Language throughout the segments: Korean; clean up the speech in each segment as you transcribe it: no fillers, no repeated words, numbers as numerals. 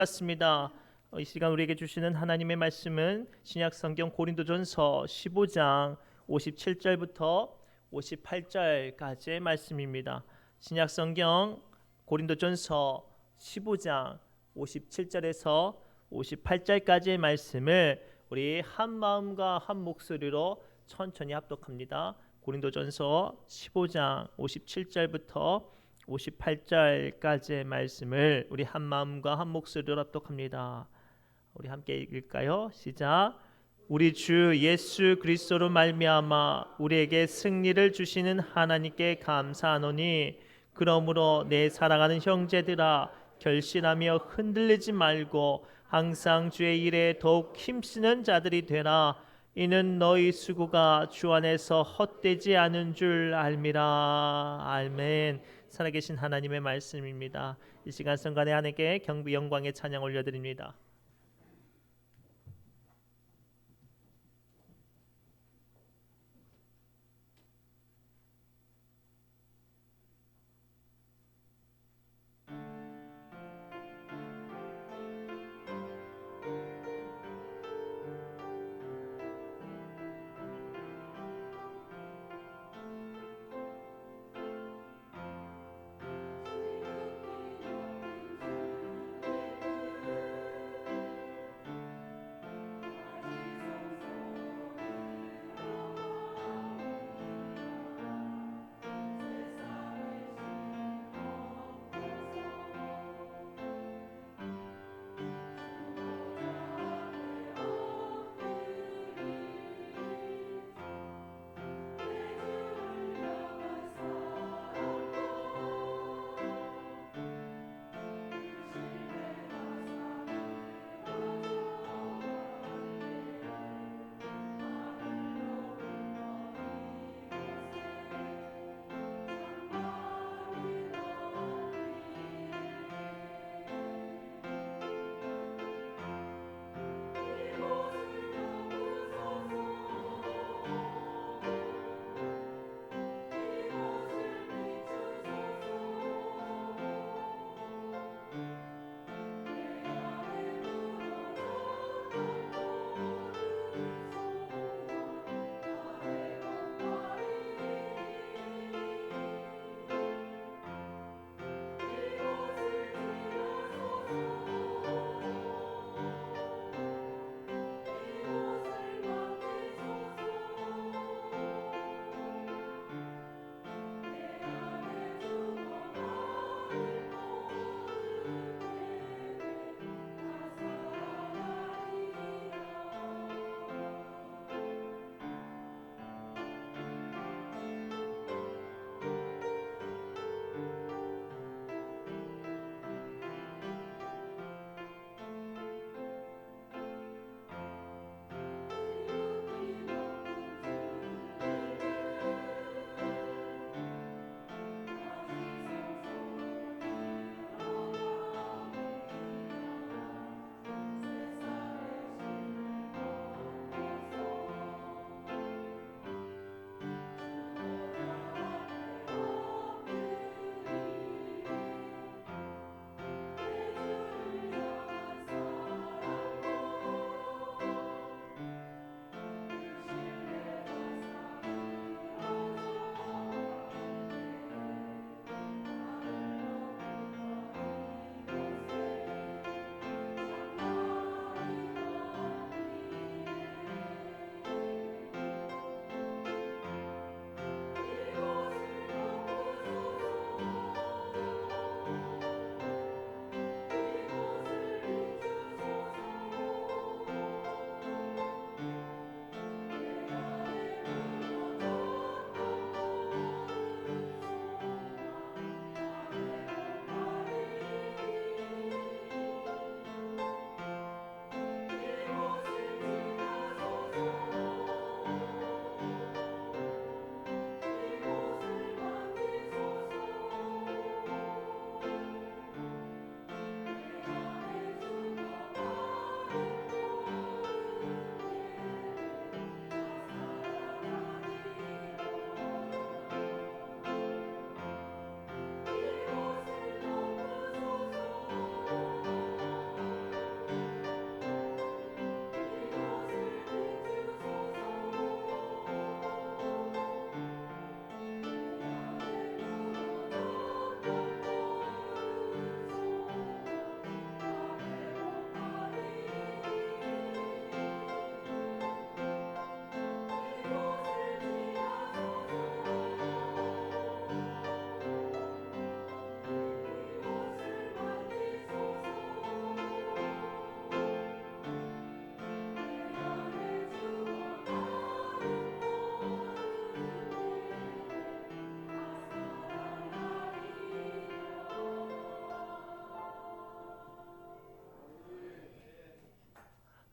맞습니다. 이 시간 우리에게 주시는 하나님의 말씀은 신약성경 고린도전서 15장 57절부터 58절까지의 말씀입니다. 신약성경 고린도전서 15장 57절에서 58절까지의 말씀을 우리 한 마음과 한 목소리로 천천히 합독합니다. 고린도전서 15장 57절부터 58절까지의 말씀을 우리 한 마음과 한 목소리로 합독합니다. 우리 함께 읽을까요? 시작. 우리 주 예수 그리스도로 말미암아 우리에게 승리를 주시는 하나님께 감사하노니, 그러므로 내 사랑하는 형제들아, 결실하며 흔들리지 말고 항상 주의 일에 더욱 힘쓰는 자들이 되라. 이는 너희 수고가 주 안에서 헛되지 않은 줄 알미라. 아멘. 살아계신 하나님의 말씀입니다. 이 시간 성간에 하나님께 경비 영광의 찬양 올려드립니다.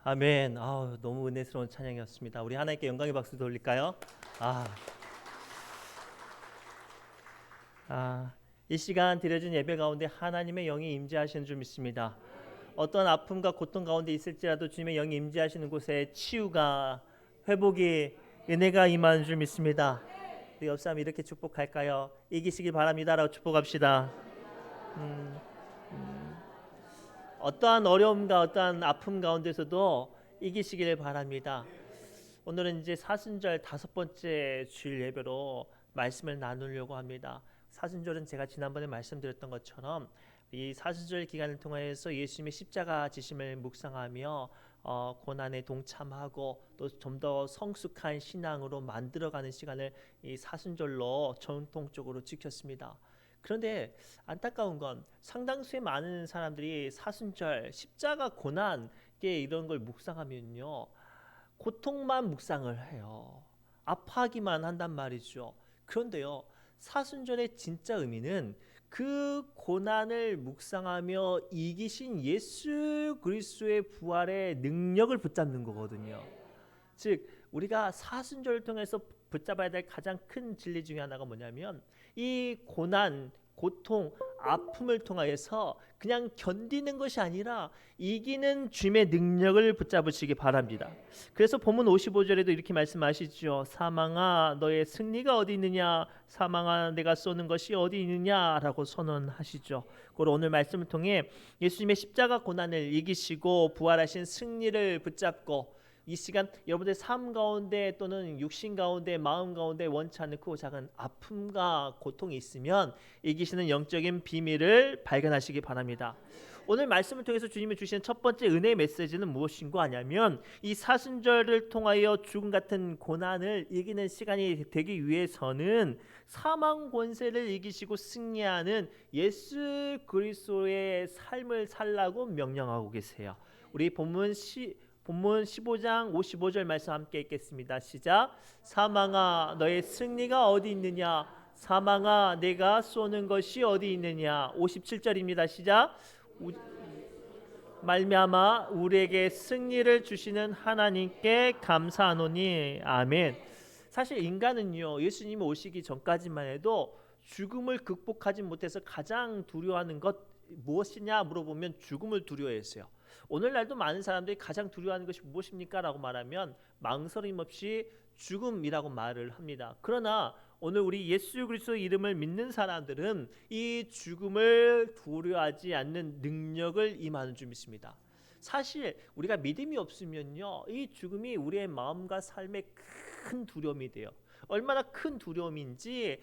아멘. 너무 은혜스러운 찬양이었습니다. 우리 하나님께 영광의 박수 돌릴까요? 아, 이 시간 드려진 예배 가운데 하나님의 영이 임재하시는 줄 믿습니다. 어떤 아픔과 고통 가운데 있을지라도 주님의 영이 임재하시는 곳에 치유가, 회복이, 은혜가 임하는 줄 믿습니다. 우리 옆 사람 이렇게 축복할까요? 이기시길 바랍니다라고 축복합시다. 어떠한 어려움과 어떠한 아픔 가운데서도 이기시길 바랍니다. 오늘은 이제 사순절 5번째 주일 예배로 말씀을 나누려고 합니다. 사순절은 제가 지난번에 말씀드렸던 것처럼 이 사순절 기간을 통해서 예수님의 십자가 지심을 묵상하며 고난에 동참하고 또 좀 더 성숙한 신앙으로 만들어가는 시간을 이 사순절로 전통적으로 지켰습니다. 그런데 안타까운 건 상당수의 많은 사람들이 사순절 십자가 고난 이런 걸 묵상하면요, 고통만 묵상을 해요. 아파하기만 한단 말이죠. 그런데요, 사순절의 진짜 의미는 그 고난을 묵상하며 이기신 예수 그리스도의 부활의 능력을 붙잡는 거거든요. 즉 우리가 사순절을 통해서 붙잡아야 될 가장 큰 진리 중에 하나가 뭐냐면 이 고난, 고통, 아픔을 통하여서 그냥 견디는 것이 아니라 이기는 주님의 능력을 붙잡으시기 바랍니다. 그래서 본문 55절에도 이렇게 말씀하시죠. 사망아 너의 승리가 어디 있느냐, 사망아 내가 쏘는 것이 어디 있느냐라고 선언하시죠. 그리고 오늘 말씀을 통해 예수님의 십자가 고난을 이기시고 부활하신 승리를 붙잡고 이 시간 여러분의 삶 가운데 또는 육신 가운데 마음 가운데 원치 않는 크고 작은 아픔과 고통이 있으면 이기시는 영적인 비밀을 발견하시기 바랍니다. 오늘 말씀을 통해서 주님이 주시는 첫 번째 은혜의 메시지는 무엇인가 하냐면 이 사순절을 통하여 죽음 같은 고난을 이기는 시간이 되기 위해서는 사망 권세를 이기시고 승리하는 예수 그리스도의 삶을 살라고 명령하고 계세요. 우리 본문 15장 55절 말씀 함께 읽겠습니다. 시작. 사망아 너의 승리가 어디 있느냐, 사망아 내가 쏘는 것이 어디 있느냐. 57절입니다. 시작. 말미암아 우리에게 승리를 주시는 하나님께 감사하노니. 아멘. 사실 인간은요, 예수님이 오시기 전까지만 해도 죽음을 극복하지 못해서 가장 두려워하는 것 무엇이냐 물어보면 죽음을 두려워했어요. 오늘날도 많은 사람들이 가장 두려워하는 것이 무엇입니까? 라고 말하면 망설임 없이 죽음이라고 말을 합니다. 그러나 오늘 우리 예수 그리스도의 이름을 믿는 사람들은 이 죽음을 두려워하지 않는 능력을 임하는 줄 믿습니다. 사실 우리가 믿음이 없으면요, 이 죽음이 우리의 마음과 삶에 큰 두려움이 돼요. 얼마나 큰 두려움인지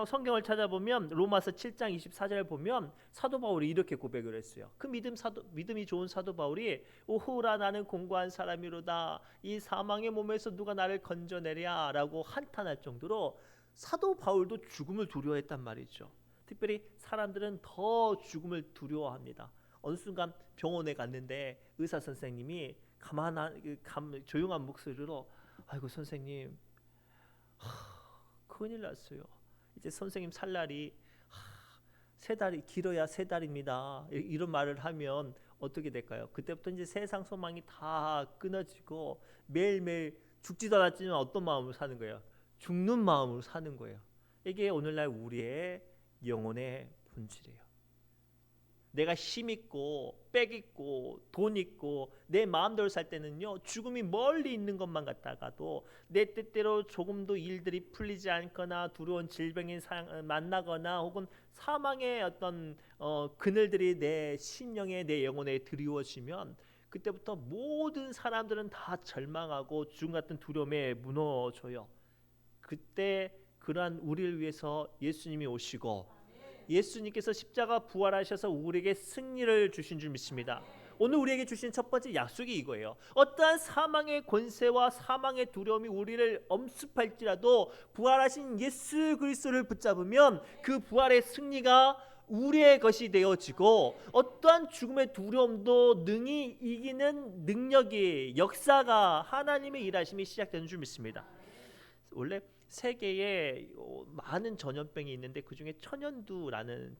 성경을 찾아보면 로마서 7장 24절 보면 사도 바울이 이렇게 고백을 했어요. 그 믿음이 좋은 사도 바울이 오호라 나는 공고한 사람이로다, 이 사망의 몸에서 누가 나를 건져내랴 라고 한탄할 정도로 사도 바울도 죽음을 두려워했단 말이죠. 특별히 사람들은 더 죽음을 두려워합니다. 어느 순간 병원에 갔는데 의사 선생님이 조용한 목소리로 아이고 선생님 큰일 났어요. 이제 선생님 살 날이 세 달이 길어야 세 달입니다. 이런 말을 하면 어떻게 될까요? 그때부터 이제 세상 소망이 다 끊어지고 매일매일 죽지도 않았지만 어떤 마음으로 사는 거예요? 죽는 마음으로 사는 거예요. 이게 오늘날 우리의 영혼의 본질이에요. 내가 힘 있고 빽 있고 돈 있고 내 마음대로 살 때는요, 죽음이 멀리 있는 것만 같다가도 내 뜻대로 조금도 일들이 풀리지 않거나 두려운 질병이 만나거나 혹은 사망의 어떤 그늘들이 내 심령에 내 영혼에 드리워지면 그때부터 모든 사람들은 다 절망하고 죽음 같은 두려움에 무너져요. 그때 그러한 우리를 위해서 예수님이 오시고 예수님께서 십자가 부활하셔서 우리에게 승리를 주신 줄 믿습니다. 오늘 우리에게 주신 첫 번째 약속이 이거예요. 어떠한 사망의 권세와 사망의 두려움이 우리를 엄습할지라도 부활하신 예수 그리스도를 붙잡으면 그 부활의 승리가 우리의 것이 되어지고 어떠한 죽음의 두려움도 능히 이기는 능력이, 역사가, 하나님의 일하심이 시작되는 줄 믿습니다. 원래 세계에 많은 전염병이 있는데 그 중에 천연두라는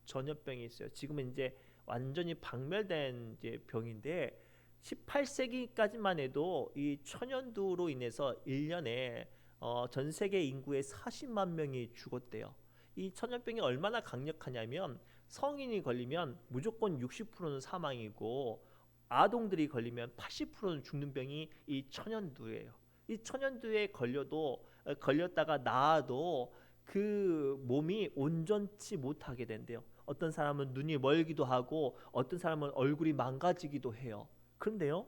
전염병이 있어요. 지금은 이제 완전히 박멸된 이제 병인데 18세기까지만 해도 이 천연두로 인해서 1년에 전 세계 인구의 40만 명이 죽었대요. 이 천연병이 얼마나 강력하냐면 성인이 걸리면 무조건 60%는 사망이고 아동들이 걸리면 80%는 죽는 병이 이 천연두예요. 이 천연두에 걸렸다가 나아도 그 몸이 온전치 못하게 된대요. 어떤 사람은 눈이 멀기도 하고 어떤 사람은 얼굴이 망가지기도 해요. 그런데요,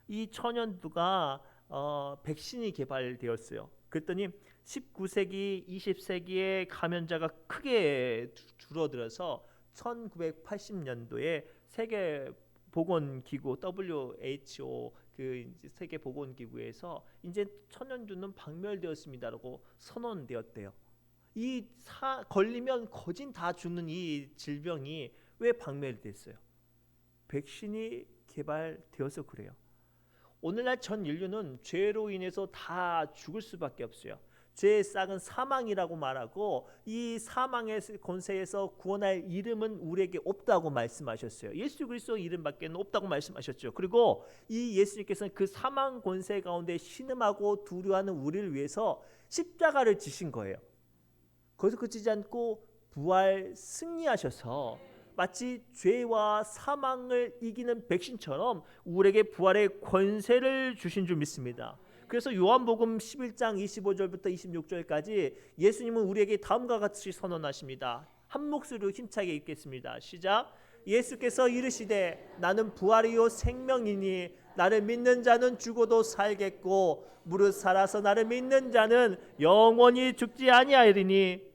이 천연두가 백신이 개발되었어요. 그랬더니 19세기, 20세기에 감염자가 크게 줄어들어서 1980년도에 세계 보건기구 WHO 그 세계 보건기구에서 이제 천연두는 박멸되었습니다라고 선언되었대요. 걸리면 거진 다 죽는 이 질병이 왜 박멸됐어요? 백신이 개발되어서 그래요. 오늘날 전 인류는 죄로 인해서 다 죽을 수밖에 없어요. 죄의 싹은 사망이라고 말하고 이 사망의 권세에서 구원할 이름은 우리에게 없다고 말씀하셨어요. 예수 그리스도 이름밖에 없다고 말씀하셨죠. 그리고 이 예수님께서는 그 사망 권세 가운데 신음하고 두려워하는 우리를 위해서 십자가를 지신 거예요. 거기서 그치지 않고 부활 승리하셔서 마치 죄와 사망을 이기는 백신처럼 우리에게 부활의 권세를 주신 줄 믿습니다. 그래서 요한복음 11장 25절부터 26절까지 예수님은 우리에게 다음과 같이 선언하십니다. 한 목소리로 힘차게 읽겠습니다. 시작. 예수께서 이르시되 나는 부활이요 생명이니 나를 믿는 자는 죽어도 살겠고 무릇 살아서 나를 믿는 자는 영원히 죽지 아니하리니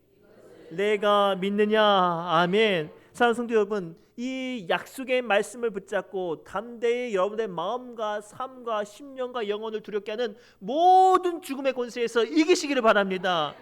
내가 믿느냐. 아멘. 사랑하는 성도 여러분, 이 약속의 말씀을 붙잡고 담대히 여러분의 마음과 삶과 심령과 영혼을 두렵게 하는 모든 죽음의 권세에서 이기시기를 바랍니다.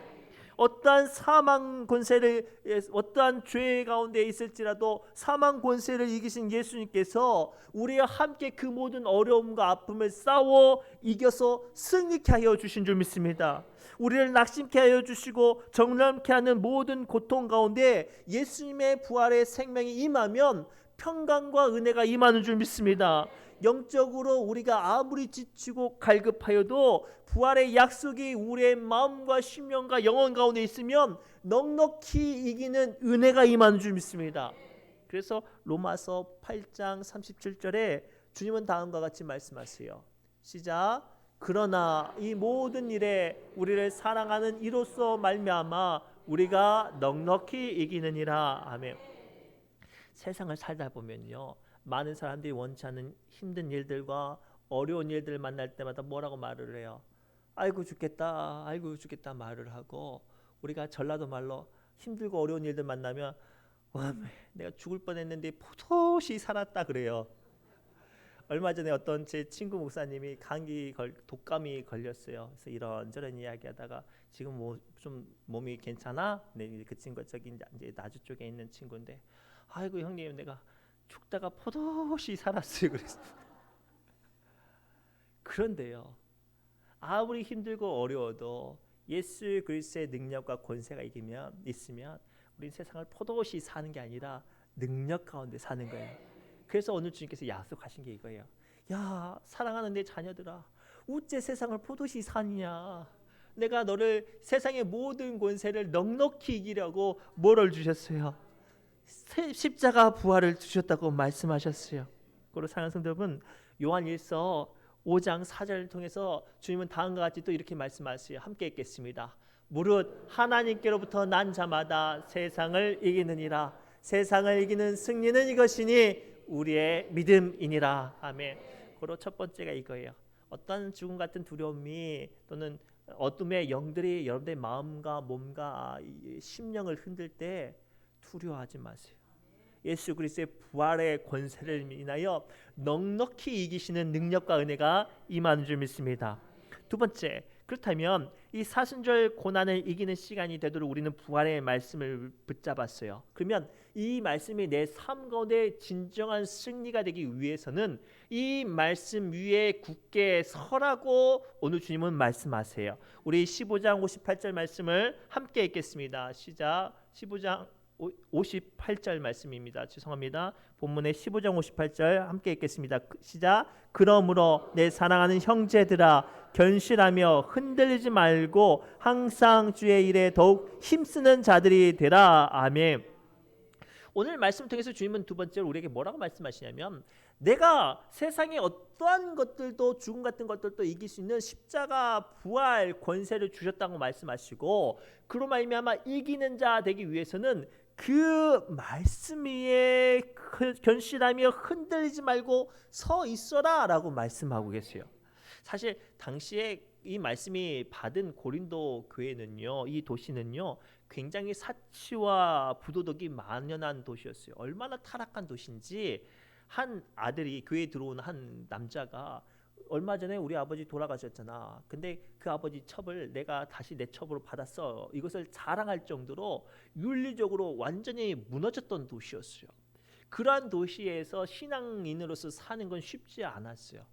어떠한 사망 권세를, 어떠한 죄 가운데 있을지라도 사망 권세를 이기신 예수님께서 우리와 함께 그 모든 어려움과 아픔을 싸워 이겨서 승리케 하여 주신 줄 믿습니다. 우리를 낙심케 하여 주시고 정람케 하는 모든 고통 가운데 예수님의 부활의 생명이 임하면 평강과 은혜가 임하는 줄 믿습니다. 영적으로 우리가 아무리 지치고 갈급하여도 부활의 약속이 우리의 마음과 심령과 영혼 가운데 있으면 넉넉히 이기는 은혜가 임하는 줄 믿습니다. 그래서 로마서 8장 37절에 주님은 다음과 같이 말씀하세요. 시작. 그러나 이 모든 일에 우리를 사랑하는 이로써 말미암아 우리가 넉넉히 이기느니라. 아멘. 세상을 살다 보면요, 많은 사람들이 원치 않는 힘든 일들과 어려운 일들을 만날 때마다 뭐라고 말을 해요? 아이고 죽겠다, 아이고 죽겠다 말을 하고, 우리가 전라도 말로 힘들고 어려운 일들 만나면 와, 내가 죽을 뻔했는데 포도시 살았다 그래요. 얼마 전에 어떤 제 친구 목사님이 독감이 걸렸어요. 그래서 이런저런 이야기하다가 지금 좀 몸이 괜찮아? 네, 그 친구가 저기 이제 나주 쪽에 있는 친구인데, 아이고 형님 내가 죽다가 포도시 살았어요. 그랬어요. 그런데요, 아무리 힘들고 어려워도 예수 그리스도의 능력과 권세가 있으면 우리 세상을 포도시 사는 게 아니라 능력 가운데 사는 거예요. 그래서 오늘 주님께서 약속하신 게 이거예요. 야, 사랑하는 내 자녀들아, 어째 세상을 포도시 사느냐? 내가 너를 세상의 모든 권세를 넉넉히 이기려고 뭐를 주셨어요? 십자가 부활을 주셨다고 말씀하셨어요. 그리고 사랑하는 성도 여러분, 요한일서 5장 4절을 통해서 주님은 다음과 같이 또 이렇게 말씀하세요. 함께 읽겠습니다. 무릇 하나님께로부터 난 자마다 세상을 이기느니라. 세상을 이기는 승리는 이것이니 우리의 믿음이니라. 아멘. 그리고 첫 번째가 이거예요. 어떤 죽음 같은 두려움이 또는 어둠의 영들이 여러분의 마음과 몸과 심령을 흔들 때 두려워하지 마세요. 예수 그리스도의 부활의 권세를 인하여 넉넉히 이기시는 능력과 은혜가 임하는 줄 믿습니다. 두 번째, 그렇다면 이 사순절 고난을 이기는 시간이 되도록 우리는 부활의 말씀을 붙잡았어요. 그러면 이 말씀이 내 삶 가운데 진정한 승리가 되기 위해서는 이 말씀 위에 굳게 서라고 오늘 주님은 말씀하세요. 우리 15장 58절 말씀을 함께 읽겠습니다. 시작. 15장 58절 말씀입니다. 죄송합니다. 본문의 15장 58절 함께 읽겠습니다. 시작. 그러므로 내 사랑하는 형제들아 견실하며 흔들리지 말고 항상 주의 일에 더욱 힘쓰는 자들이 되라. 아멘. 오늘 말씀 통해서 주님은 두 번째로 우리에게 뭐라고 말씀하시냐면 내가 세상의 어떠한 것들도 죽음 같은 것들도 이길 수 있는 십자가 부활 권세를 주셨다고 말씀하시고 그로 말미암아 이기는 자 되기 위해서는 그 말씀 위에 견실하며 흔들리지 말고 서 있어라 라고 말씀하고 계세요. 사실 당시에 이 말씀이 받은 고린도 교회는요, 이 도시는요 굉장히 사치와 부도덕이 만연한 도시였어요. 얼마나 타락한 도시인지 한 아들이 교회에 들어온 한 남자가 얼마 전에 우리 아버지 돌아가셨잖아. 근데 그 아버지 첩을 내가 다시 내 첩으로 받았어. 이것을 자랑할 정도로 윤리적으로 완전히 무너졌던 도시였어요. 그러한 도시에서 신앙인으로서 사는 건 쉽지 않았어요.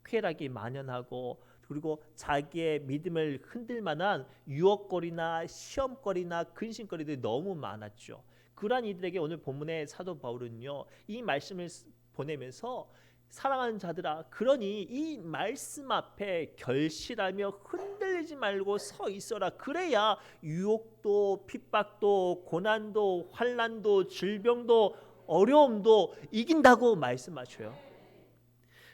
쾌락이 만연하고 그리고 자기의 믿음을 흔들 만한 유혹거리나 시험거리나 근심거리들이 너무 많았죠. 그러한 이들에게 오늘 본문의 사도 바울은요, 이 말씀을 보내면서 사랑하는 자들아, 그러니 이 말씀 앞에 결실하며 흔들리지 말고 서 있어라. 그래야 유혹도 핍박도 고난도 환난도 질병도 어려움도 이긴다고 말씀하셔요.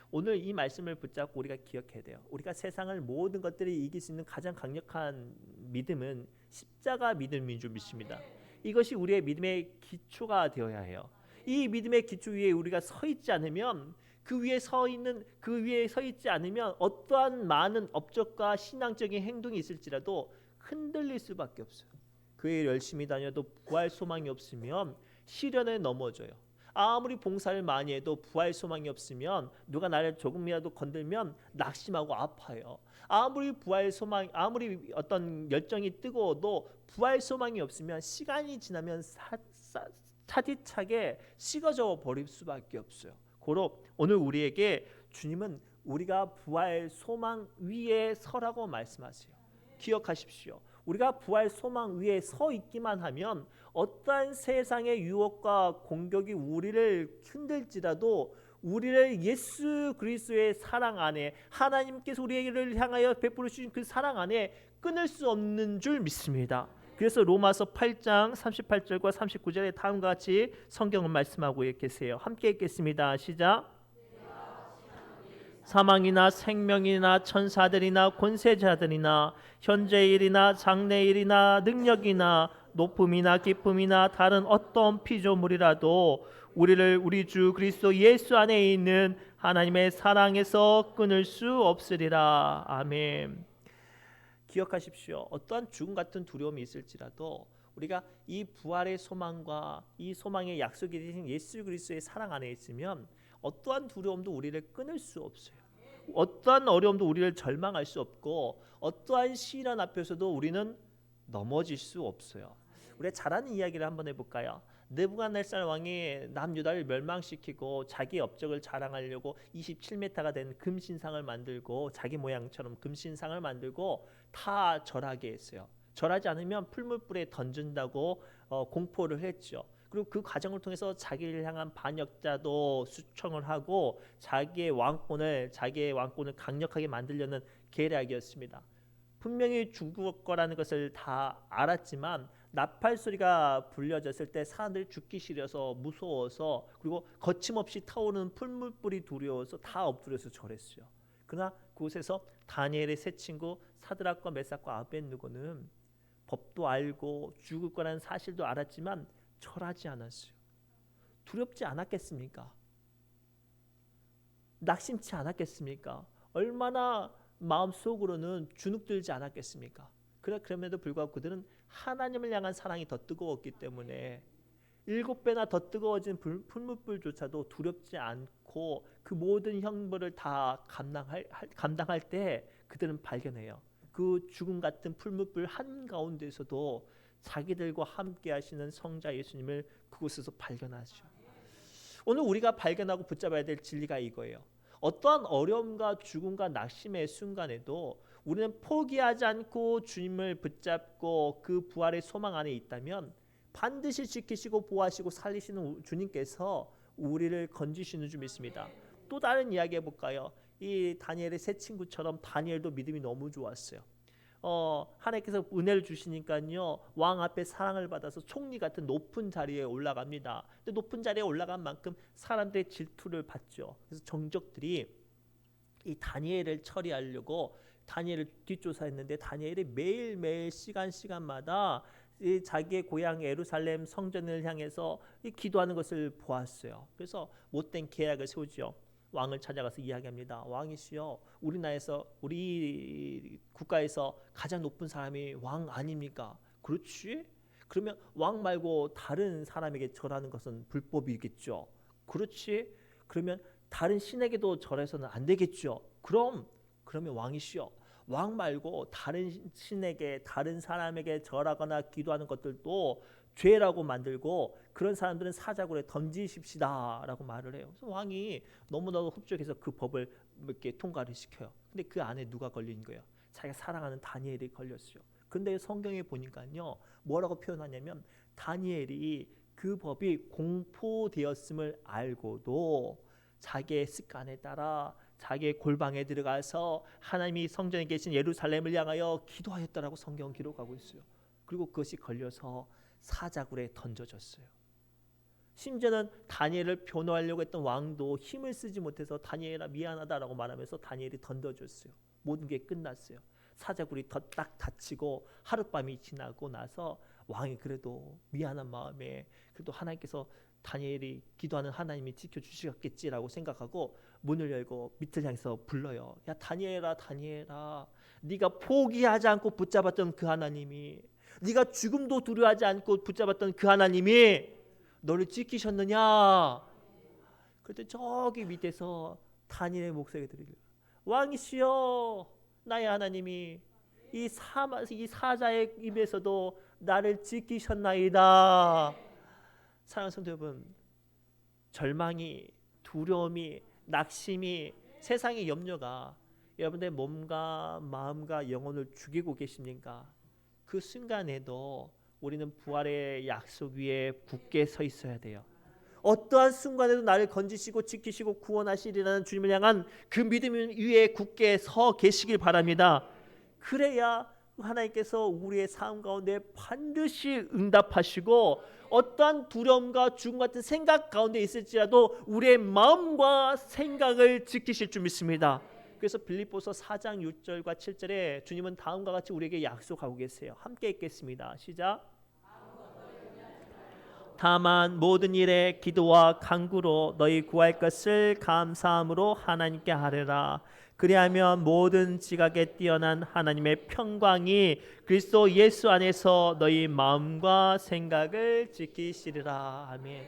오늘 이 말씀을 붙잡고 우리가 기억해야 돼요. 우리가 세상을 모든 것들을 이길 수 있는 가장 강력한 믿음은 십자가 믿음인 줄 믿습니다. 이것이 우리의 믿음의 기초가 되어야 해요. 이 믿음의 기초 위에 우리가 서 있지 않으면 그 위에 서 있지 않으면 어떠한 많은 업적과 신앙적인 행동이 있을지라도 흔들릴 수밖에 없어요. 교회 열심히 다녀도 부활 소망이 없으면 시련에 넘어져요. 아무리 봉사를 많이 해도 부활 소망이 없으면 누가 나를 조금이라도 건들면 낙심하고 아파요. 아무리 어떤 열정이 뜨거워도 부활 소망이 없으면 시간이 지나면 차디차게 식어져 버릴 수밖에 없어요. 고로 오늘 우리에게 주님은 우리가 부활 소망 위에 서라고 말씀하세요. 기억하십시오. 우리가 부활 소망 위에 서 있기만 하면 어떠한 세상의 유혹과 공격이 우리를 흔들지라도 우리를 예수 그리스도의 사랑 안에 하나님께서 우리를 향하여 베풀어 주신 그 사랑 안에 끊을 수 없는 줄 믿습니다. 그래서 로마서 8장 38절과 39절에 다음과 같이 성경을 말씀하고 계세요. 함께 읽겠습니다. 시작. 사망이나 생명이나 천사들이나 권세자들이나 현재일이나 장래일이나 능력이나 높음이나 깊음이나 다른 어떤 피조물이라도 우리를 우리 주 그리스도 예수 안에 있는 하나님의 사랑에서 끊을 수 없으리라. 아멘. 기억하십시오. 어떠한 죽음 같은 두려움이 있을지라도 우리가 이 부활의 소망과 이 소망의 약속이 되신 예수 그리스도의 사랑 안에 있으면 어떠한 두려움도 우리를 끊을 수 없어요. 어떠한 어려움도 우리를 절망할 수 없고 어떠한 시련 앞에서도 우리는 넘어질 수 없어요. 우리가 잘 아는 이야기를 한번 해볼까요? 느부갓네살 왕이 남유다를 멸망시키고 자기 업적을 자랑하려고 27m가 된 금신상을 만들고 자기 모양처럼 금신상을 만들고 다 절하게 했어요. 절하지 않으면 풀무불에 던진다고 공포를 했죠. 그리고 그 과정을 통해서 자기를 향한 반역자도 수청을 하고 자기의 왕권을 강력하게 만들려는 계략이었습니다. 분명히 죽을 거라는 것을 다 알았지만 나팔 소리가 불려졌을 때 사람들이 죽기 싫어서 무서워서 그리고 거침없이 타오르는 풀물불이 두려워서 다 엎드려서 절했어요. 그러나 그곳에서 다니엘의 세 친구 사드락과 메삭과 아벳느고는 법도 알고 죽을 거라는 사실도 알았지만 절하지 않았어요. 두렵지 않았겠습니까? 낙심치 않았겠습니까? 얼마나 마음속으로는 주눅들지 않았겠습니까? 그럼에도 불구하고 그들은 하나님을 향한 사랑이 더 뜨거웠기 때문에 7배나 더 뜨거워진 풀무불조차도 두렵지 않고 그 모든 형벌을 다 감당할 때 그들은 발견해요. 그 죽음 같은 풀무불 한가운데서도 자기들과 함께 하시는 성자 예수님을 그곳에서 발견하죠. 오늘 우리가 발견하고 붙잡아야 될 진리가 이거예요. 어떠한 어려움과 죽음과 낙심의 순간에도 우리는 포기하지 않고 주님을 붙잡고 그 부활의 소망 안에 있다면 반드시 지키시고 보호하시고 살리시는 주님께서 우리를 건지시는 줄 믿습니다. 또 다른 이야기 해볼까요? 이 다니엘의 세 친구처럼 다니엘도 믿음이 너무 좋았어요. 하나님께서 은혜를 주시니까요, 왕 앞에 사랑을 받아서 총리 같은 높은 자리에 올라갑니다. 근데 높은 자리에 올라간 만큼 사람들의 질투를 받죠. 그래서 정적들이 이 다니엘을 처리하려고 다니엘을 뒷조사했는데, 다니엘이 매일매일 시간마다 이 자기의 고향 예루살렘 성전을 향해서 기도하는 것을 보았어요. 그래서 못된 계약을 세우죠. 왕을 찾아가서 이야기합니다. 왕이시여, 우리 국가에서 가장 높은 사람이 왕 아닙니까? 그렇지? 그러면 왕 말고 다른 사람에게 절하는 것은 불법이겠죠. 그렇지? 그러면 다른 신에게도 절해서는 안 되겠죠. 그러면 왕이시여, 왕 말고 다른 신에게, 다른 사람에게 절하거나 기도하는 것들도 죄라고 만들고 그런 사람들은 사자굴에 던지십시다라고 말을 해요. 그래서 왕이 너무나도 흡족해서 그 법을 이렇게 통과를 시켜요. 근데 그 안에 누가 걸린 거예요? 자기가 사랑하는 다니엘이 걸렸어요. 근데 성경에 보니까요, 뭐라고 표현하냐면, 다니엘이 그 법이 공포되었음을 알고도 자기의 습관에 따라 자기의 골방에 들어가서 하나님이 성전에 계신 예루살렘을 향하여 기도하였다라고 성경은 기록하고 있어요. 그리고 그것이 걸려서 사자굴에 던져졌어요. 심지어는 다니엘을 변호하려고 했던 왕도 힘을 쓰지 못해서 다니엘아 미안하다라고 말하면서 다니엘이 던져졌어요. 모든 게 끝났어요. 사자굴이 딱 닫히고 하룻밤이 지나고 나서 왕이 그래도 미안한 마음에, 그래도 하나님께서 다니엘이 기도하는 하나님이 지켜주시겠지라고 생각하고 문을 열고 밑을 향해서 불러요. 야 다니엘아, 다니엘아, 네가 포기하지 않고 붙잡았던 그 하나님이, 네가 죽음도 두려워하지 않고 붙잡았던 그 하나님이 너를 지키셨느냐? 그때 저기 밑에서 다니엘의 목소리가 들려요. 왕이시여, 나의 하나님이 이 사자의 입에서도 나를 지키셨나이다. 사랑하는 성도 여러분, 절망이, 두려움이, 낙심이, 세상의 염려가 여러분의 몸과 마음과 영혼을 죽이고 계십니까? 그 순간에도 우리는 부활의 약속 위에 굳게 서 있어야 돼요. 어떠한 순간에도 나를 건지시고 지키시고 구원하시리라는 주님을 향한 그 믿음 위에 굳게 서 계시길 바랍니다. 그래야 하나님께서 우리의 삶 가운데 반드시 응답하시고, 어떠한 두려움과 죽음 같은 생각 가운데 있을지라도 우리의 마음과 생각을 지키실 줄 믿습니다. 그래서 빌립보서 4장 6절과 7절에 주님은 다음과 같이 우리에게 약속하고 계세요. 함께 읽겠습니다. 시작. 다만 모든 일에 기도와 간구로 너희 구할 것을 감사함으로 하나님께 하리라. 그리하면 모든 지각에 뛰어난 하나님의 평강이 그리스도 예수 안에서 너희 마음과 생각을 지키시리라. 아멘.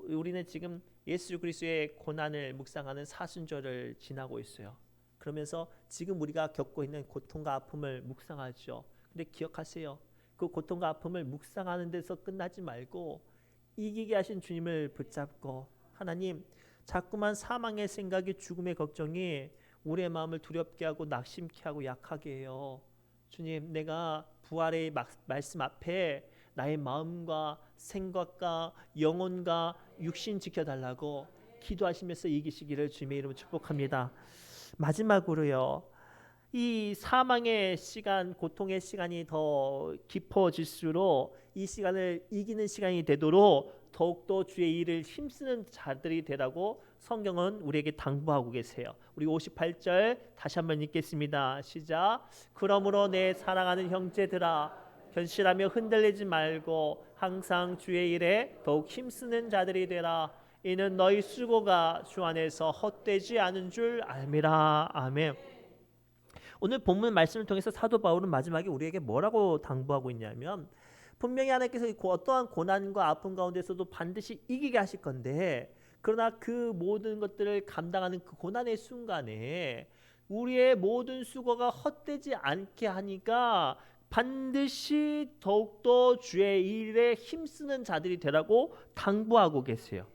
우리는 지금 예수 그리스도의 고난을 묵상하는 사순절을 지나고 있어요. 그러면서 지금 우리가 겪고 있는 고통과 아픔을 묵상하죠. 근데 기억하세요. 그 고통과 아픔을 묵상하는 데서 끝나지 말고 이기게 하신 주님을 붙잡고, 하나님, 자꾸만 사망의 생각이, 죽음의 걱정이 우리의 마음을 두렵게 하고 낙심케 하고 약하게 해요. 주님, 내가 부활의 말씀 앞에 나의 마음과 생각과 영혼과 육신 지켜달라고 기도하시면서 이기시기를 주님의 이름으로 축복합니다. 마지막으로요, 이 사망의 시간, 고통의 시간이 더 깊어질수록 이 시간을 이기는 시간이 되도록 더욱더 주의 일을 힘쓰는 자들이 되라고 성경은 우리에게 당부하고 계세요. 우리 58절 다시 한번 읽겠습니다. 시작. 그러므로 내 사랑하는 형제들아, 견실하며 흔들리지 말고 항상 주의 일에 더욱 힘쓰는 자들이 되라. 이는 너희 수고가 주 안에서 헛되지 않은 줄 알미라. 아멘. 오늘 본문 말씀을 통해서 사도 바울은 마지막에 우리에게 뭐라고 당부하고 있냐면, 분명히 하나님께서 어떠한 고난과 아픔 가운데서도 반드시 이기게 하실 건데, 그러나 그 모든 것들을 감당하는 그 고난의 순간에 우리의 모든 수고가 헛되지 않게 하니까 반드시 더욱더 주의 일에 힘쓰는 자들이 되라고 당부하고 계세요.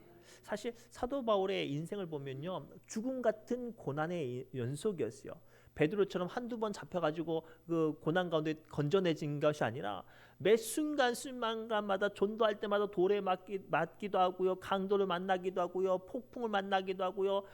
사실 사도 바울의 인생을 보면요, 죽음 같은 고난의 연속이었어요. 베드로처럼 한두 번 잡혀가지고 그 고난 가운데 건져내진 것이 아니라 매 순간순간마다 전도할 때마다 돌에 맞기도 하고요, 강도를 만나기도 하고요, 폭풍을 만나기도 하고요,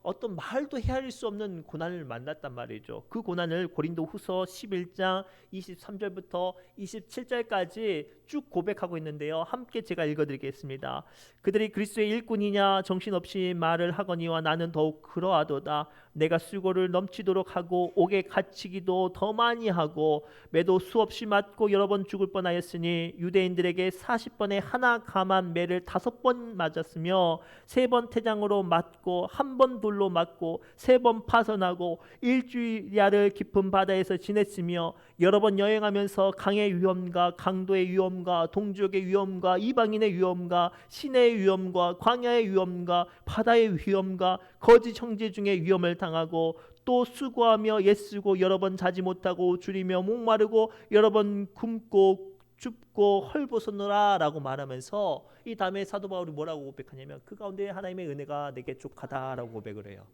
어떤 말도 헤아릴 수 없는 고난을 만났단 말이죠. 그 고난을 고린도후서 11장 23절부터 27절까지 쭉 고백하고 있는데요. 함께 제가 읽어드리겠습니다. 그들이 그리스도의 일꾼이냐 정신없이 말을 하거니와 나는 더욱 그러하도다. 내가 수고를 넘치도록 하고 옥에 갇히기도 더 많이 하고 매도 수없이 맞고 여러 번 죽을 뻔하였으니 유대인들에게 40번에 하나 감한 매를 5번 맞았으며 3번 태장으로 맞고 1번 돌로 맞고 3번 파선하고 일주일야를 깊은 바다에서 지냈으며 여러 번 여행하면서 강의 위험과 강도의 위험과 동족의 위험과 이방인의 위험과 시내의 위험과 광야의 위험과 바다의 위험과 거짓 형제 중에 위험을 당하고 또 수고하며 애쓰고 여러 번 자지 못하고 줄이며 목마르고 여러 번 굶고 춥고 헐벗었노라 라고 말하면서 이 다음에 사도 바울이 뭐라고 고백하냐면 그 가운데 하나님의 은혜가 내게 족하다라고 고백을 해요.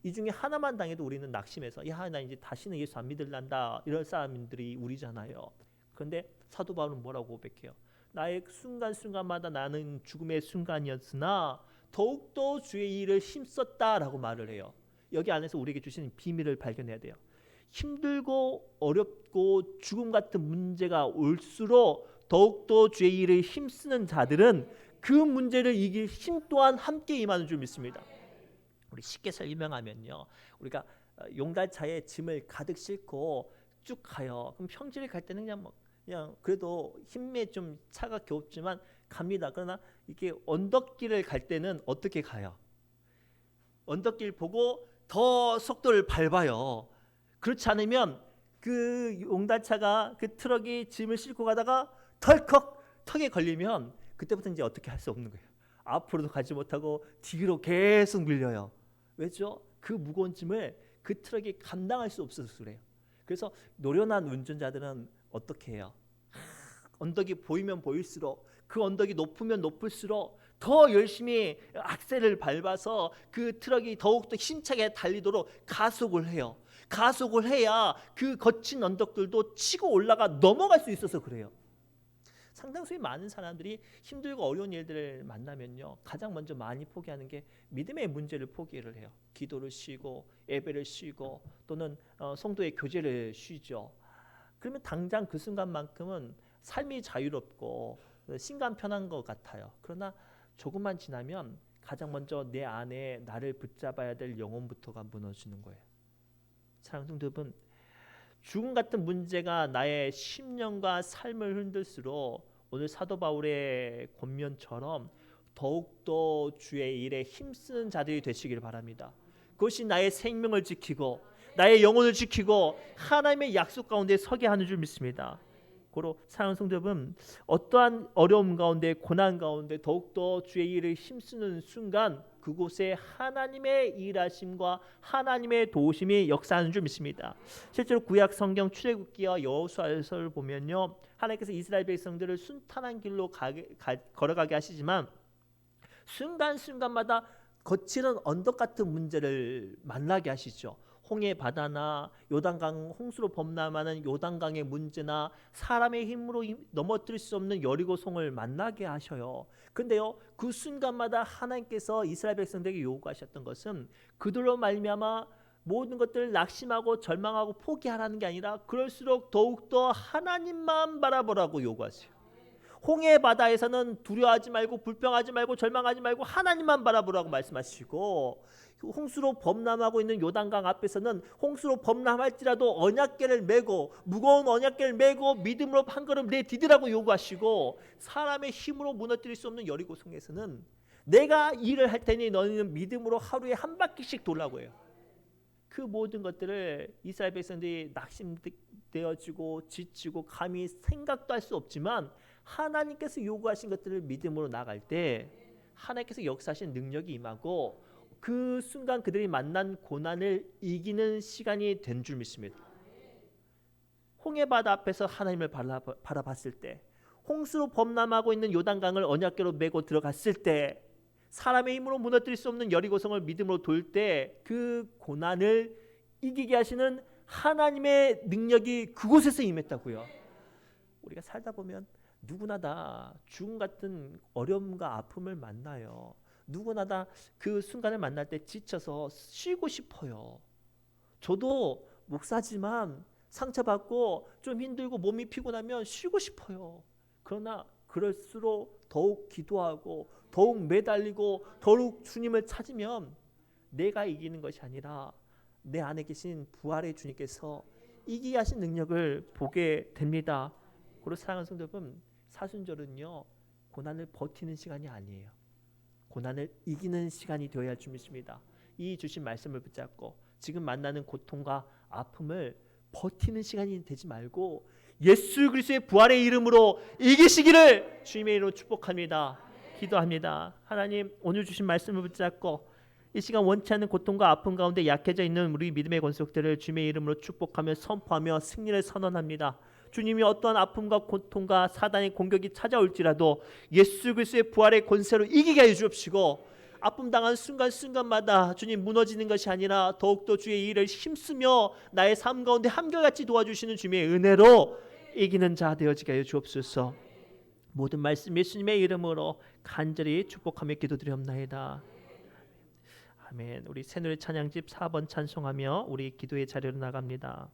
이 중에 하나만 당해도 우리는 낙심해서 야, 나 이제 다시는 예수 안 믿을란다 이럴 사람들이 우리잖아요. 그런데 사도 바울은 뭐라고 고백해요? 나의 순간순간마다 나는 죽음의 순간이었으나 더욱더 주의 일을 힘썼다라고 말을 해요. 여기 안에서 우리에게 주시는 비밀을 발견해야 돼요. 힘들고 어렵고 죽음 같은 문제가 올수록 더욱더 주의 일을 힘쓰는 자들은 그 문제를 이길 힘 또한 함께 임하는 줄 믿습니다. 우리 쉽게 설명하면요, 우리가 용달차에 짐을 가득 싣고 쭉 가요. 그럼 평지를 갈 때는 그냥 그래도 힘에 좀 차가 겹지만 갑니다. 그러나 이렇게 언덕길을 갈 때는 어떻게 가요? 언덕길 보고 더 속도를 밟아요. 그렇지 않으면 그 용달차가 그 트럭이 짐을 싣고 가다가 덜컥 턱에 걸리면 그때부터 이제 어떻게 할 수 없는 거예요. 앞으로도 가지 못하고 뒤로 계속 밀려요. 왜죠? 그 무거운 짐을 그 트럭이 감당할 수 없어서 그래요. 그래서 노련한 운전자들은 어떻게 해요? 언덕이 보이면 보일수록 그 언덕이 높으면 높을수록 더 열심히 악셀을 밟아서 그 트럭이 더욱더 힘차게 달리도록 가속을 해요. 가속을 해야 그 거친 언덕들도 치고 올라가 넘어갈 수 있어서 그래요. 상당수의 많은 사람들이 힘들고 어려운 일들을 만나면요, 가장 먼저 많이 포기하는 게 믿음의 문제를 포기를 해요. 기도를 쉬고 예배를 쉬고 또는 성도의 교제를 쉬죠. 그러면 당장 그 순간만큼은 삶이 자유롭고心간 편한 것 같아요. 그러나 조금만 지나면 가장 먼저 내 안에 나를 붙잡아야 될 영혼부터가 무너지는 거예요. 사랑하는 성도 여러분, 죽음 같은 문제가 나의 심령과 삶을 흔들수록 오늘 사도 바울의 권면처럼 더욱더 주의 일에 힘쓰는 자들이 되시길 바랍니다. 그것이 나의 생명을 지키고 나의 영혼을 지키고 하나님의 약속 가운데 서게 하는 줄 믿습니다. 고로 사랑하는 성도 여러분, 어떠한 어려움 가운데 고난 가운데 더욱더 주의 일을 힘쓰는 순간 그곳에 하나님의 일하심과 하나님의 도우심이 역사하는 줄 믿습니다. 실제로 구약 성경 출애굽기와 여호수아서를 보면요, 하나님께서 이스라엘 백성들을 순탄한 길로 걸어가게 하시지만 순간순간마다 거칠은 언덕 같은 문제를 만나게 하시죠. 홍해 바다나 요단강 홍수로 범람하는 요단강의 문제나 사람의 힘으로 넘어뜨릴 수 없는 여리고성을 만나게 하셔요. 근데요, 그 순간마다 하나님께서 이스라엘 백성들에게 요구하셨던 것은 그들로 말미암아 모든 것들을 낙심하고 절망하고 포기하라는 게 아니라 그럴수록 더욱더 하나님만 바라보라고 요구하세요. 홍해 바다에서는 두려워하지 말고 불평하지 말고 절망하지 말고 하나님만 바라보라고 말씀하시고, 홍수로 범람하고 있는 요단강 앞에서는 홍수로 범람할지라도 언약궤를 메고 무거운 언약궤를 메고 믿음으로 한 걸음 내디디라고 요구하시고, 사람의 힘으로 무너뜨릴 수 없는 여리고성에서는 내가 일을 할 테니 너희는 믿음으로 하루에 한 바퀴씩 돌라고 해요. 그 모든 것들을 이스라엘 백성들이 낙심되어지고 지치고 감히 생각도 할 수 없지만 하나님께서 요구하신 것들을 믿음으로 나갈 때 하나님께서 역사하신 능력이 임하고 그 순간 그들이 만난 고난을 이기는 시간이 된 줄 믿습니다. 홍해바다 앞에서 하나님을 바라봤을 때, 홍수로 범람하고 있는 요단강을 언약궤로 메고 들어갔을 때, 사람의 힘으로 무너뜨릴 수 없는 여리고성을 믿음으로 돌 때 그 고난을 이기게 하시는 하나님의 능력이 그곳에서 임했다고요. 우리가 살다 보면 누구나 다 죽음 같은 어려움과 아픔을 만나요. 누구나 다 그 순간을 만날 때 지쳐서 쉬고 싶어요. 저도 목사지만 상처받고 좀 힘들고 몸이 피곤하면 쉬고 싶어요. 그러나 그럴수록 더욱 기도하고 더욱 매달리고 더욱 주님을 찾으면 내가 이기는 것이 아니라 내 안에 계신 부활의 주님께서 이기게 하신 능력을 보게 됩니다. 그리고 사랑하는 성도 여러분, 사순절은요 고난을 버티는 시간이 아니에요. 고난을 이기는 시간이 되어야 할 줄입니다. 이 주신 말씀을 붙잡고 지금 만나는 고통과 아픔을 버티는 시간이 되지 말고 예수 그리스도의 부활의 이름으로 이기시기를 주님의 이름으로 축복합니다. 기도합니다. 하나님, 오늘 주신 말씀을 붙잡고 이 시간 원치 않는 고통과 아픔 가운데 약해져 있는 우리 믿음의 권속들을 주님의 이름으로 축복하며 선포하며 승리를 선언합니다. 주님이 어떠한 아픔과 고통과 사단의 공격이 찾아올지라도 예수 그리스도의 부활의 권세로 이기게 하여 주옵시고, 아픔 당한 순간순간마다 주님 무너지는 것이 아니라 더욱더 주의 일을 힘쓰며 나의 삶 가운데 한결같이 도와주시는 주님의 은혜로 이기는 자 되어지게 하여 주옵소서. 모든 말씀 예수님의 이름으로 간절히 축복하며 기도드리옵나이다. 아멘. 우리 새누리 찬양집 4번 찬송하며 우리 기도의 자리로 나갑니다.